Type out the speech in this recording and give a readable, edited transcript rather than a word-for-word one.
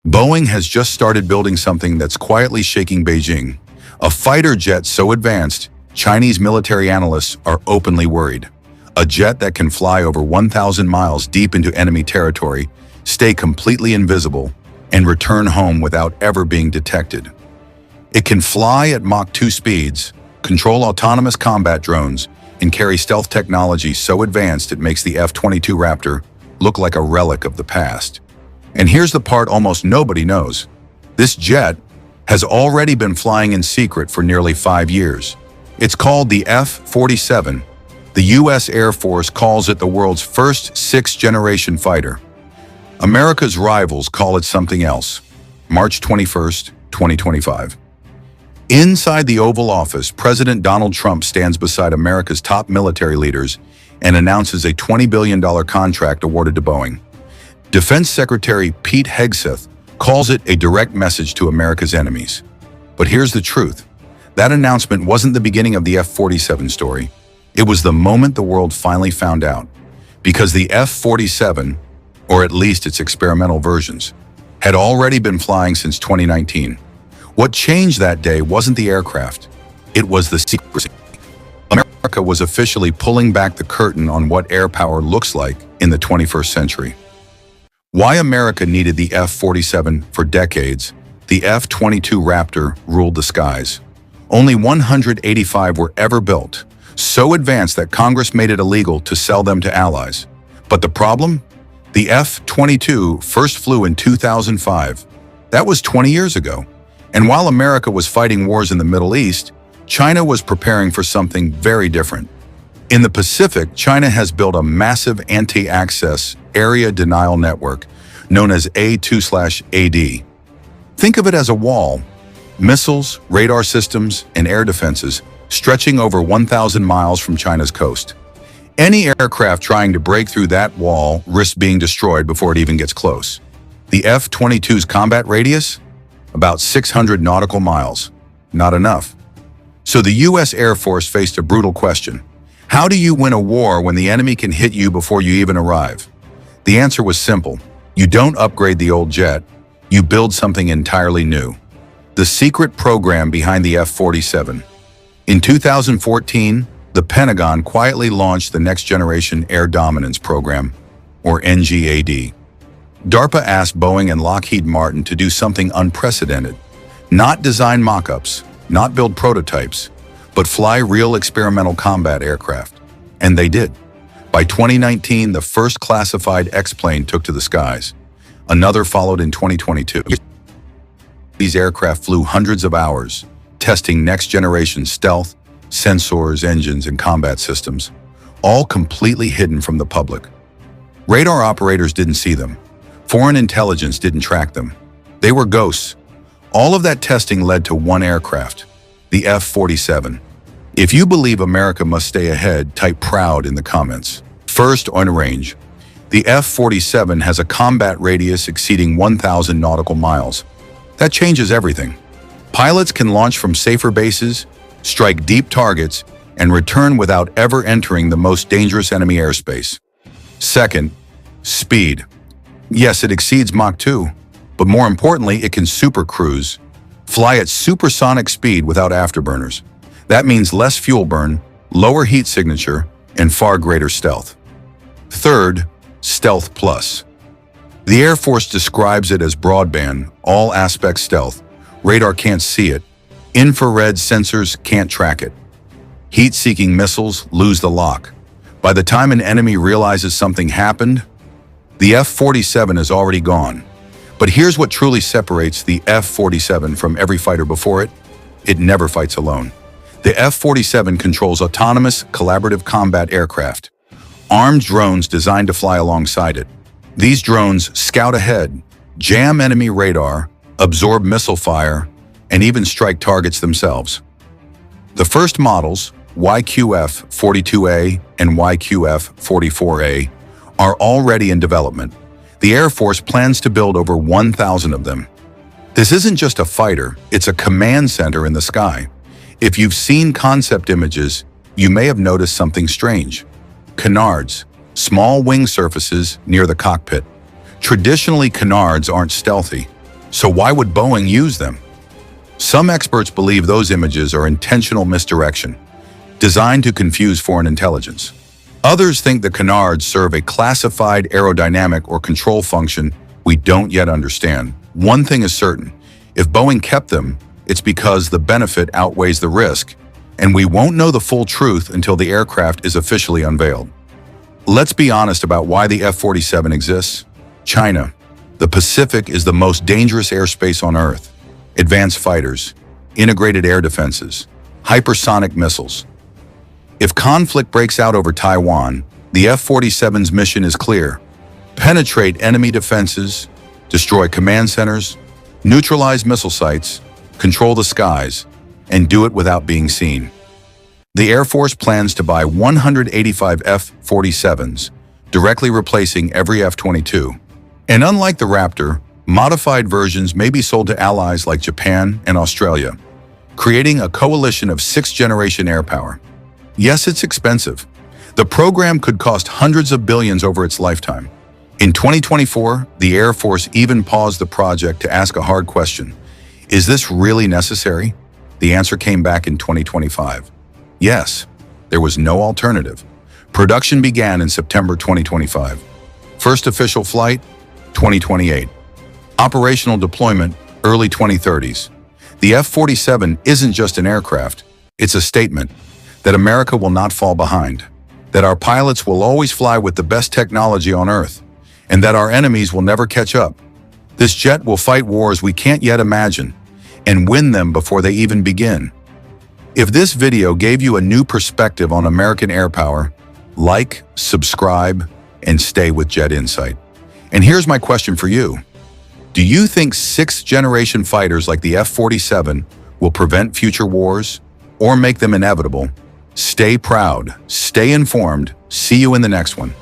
Boeing has just started building something that's quietly shaking Beijing. A fighter jet so advanced, Chinese military analysts are openly worried. A jet that can fly over 1,000 miles deep into enemy territory, stay completely invisible, and return home without ever being detected. It can fly at Mach 2 speeds, control autonomous combat drones, and carry stealth technology so advanced it makes the F-22 Raptor look like a relic of the past. And here's the part almost nobody knows. This jet has already been flying in secret for nearly 5 years. It's called the F-47. The U.S. Air Force calls it the world's first sixth-generation fighter. America's rivals call it something else. March 21st, 2025. Inside the Oval Office, President Donald Trump stands beside America's top military leaders and announces a $20 billion contract awarded to Boeing. Defense Secretary Pete Hegseth calls it a direct message to America's enemies. But here's the truth. That announcement wasn't the beginning of the F-47 story. It was the moment the world finally found out. Because the F-47, or at least its experimental versions, had already been flying since 2019. What changed that day wasn't the aircraft. It was the secrecy. America was officially pulling back the curtain on what air power looks like in the 21st century. Why America needed the F-47 for decades, the F-22 Raptor ruled the skies. Only 185 were ever built, so advanced that Congress made it illegal to sell them to allies. But the problem? The F-22 first flew in 2005. That was 20 years ago. And while America was fighting wars in the Middle East, China was preparing for something very different. In the Pacific, China has built a massive anti-access area denial network known as A2/AD. Think of it as a wall, missiles, radar systems, and air defenses stretching over 1,000 miles from China's coast. Any aircraft trying to break through that wall risks being destroyed before it even gets close. The F-22's combat radius? About 600 nautical miles. Not enough. So the U.S. Air Force faced a brutal question. How do you win a war when the enemy can hit you before you even arrive? The answer was simple. You don't upgrade the old jet, you build something entirely new. The secret program behind the F-47. In 2014, the Pentagon quietly launched the Next Generation Air Dominance Program, or NGAD. DARPA asked Boeing and Lockheed Martin to do something unprecedented. Not design mock-ups, not build prototypes, but fly real experimental combat aircraft. And they did. By 2019, the first classified X-plane took to the skies. Another followed in 2022. These aircraft flew hundreds of hours, testing next-generation stealth, sensors, engines, and combat systems, all completely hidden from the public. Radar operators didn't see them. Foreign intelligence didn't track them. They were ghosts. All of that testing led to one aircraft, the F-47. If you believe America must stay ahead, type proud in the comments. First, on range. The F-47 has a combat radius exceeding 1,000 nautical miles. That changes everything. Pilots can launch from safer bases, strike deep targets, and return without ever entering the most dangerous enemy airspace. Second, speed. Yes, it exceeds Mach 2, but more importantly, it can supercruise, fly at supersonic speed without afterburners. That means less fuel burn, lower heat signature, and far greater stealth. Third, Stealth Plus. The Air Force describes it as broadband, all-aspect stealth. Radar can't see it. Infrared sensors can't track it. Heat-seeking missiles lose the lock. By the time an enemy realizes something happened, the F-47 is already gone. But here's what truly separates the F-47 from every fighter before it. It never fights alone. The F-47 controls autonomous, collaborative combat aircraft. Armed drones designed to fly alongside it. These drones scout ahead, jam enemy radar, absorb missile fire, and even strike targets themselves. The first models, YQF-42A and YQF-44A, are already in development. The Air Force plans to build over 1,000 of them. This isn't just a fighter, it's a command center in the sky. If you've seen concept images, you may have noticed something strange. Canards, small wing surfaces near the cockpit. Traditionally, canards aren't stealthy. So why would Boeing use them? Some experts believe those images are intentional misdirection, designed to confuse foreign intelligence. Others think the canards serve a classified aerodynamic or control function we don't yet understand. One thing is certain: if Boeing kept them, it's because the benefit outweighs the risk, and we won't know the full truth until the aircraft is officially unveiled. Let's be honest about why the F-47 exists. China. The Pacific is the most dangerous airspace on Earth. Advanced fighters, integrated air defenses, hypersonic missiles. If conflict breaks out over Taiwan, the F-47's mission is clear: penetrate enemy defenses, destroy command centers, neutralize missile sites, control the skies, and do it without being seen. The Air Force plans to buy 185 F-47s, directly replacing every F-22. And unlike the Raptor, modified versions may be sold to allies like Japan and Australia, creating a coalition of sixth-generation air power. Yes, it's expensive. The program could cost hundreds of billions over its lifetime. In 2024, the Air Force even paused the project to ask a hard question: is this really necessary? The answer came back in 2025. Yes, there was no alternative. Production began in September 2025. First official flight, 2028. Operational deployment, early 2030s. The F-47 isn't just an aircraft, it's a statement that America will not fall behind, that our pilots will always fly with the best technology on Earth, and that our enemies will never catch up. This jet will fight wars we can't yet imagine, and win them before they even begin. If this video gave you a new perspective on American air power, like, subscribe, and stay with Jet Insight. And here's my question for you. Do you think sixth-generation fighters like the F-47 will prevent future wars or make them inevitable? Stay proud, stay informed. See you in the next one.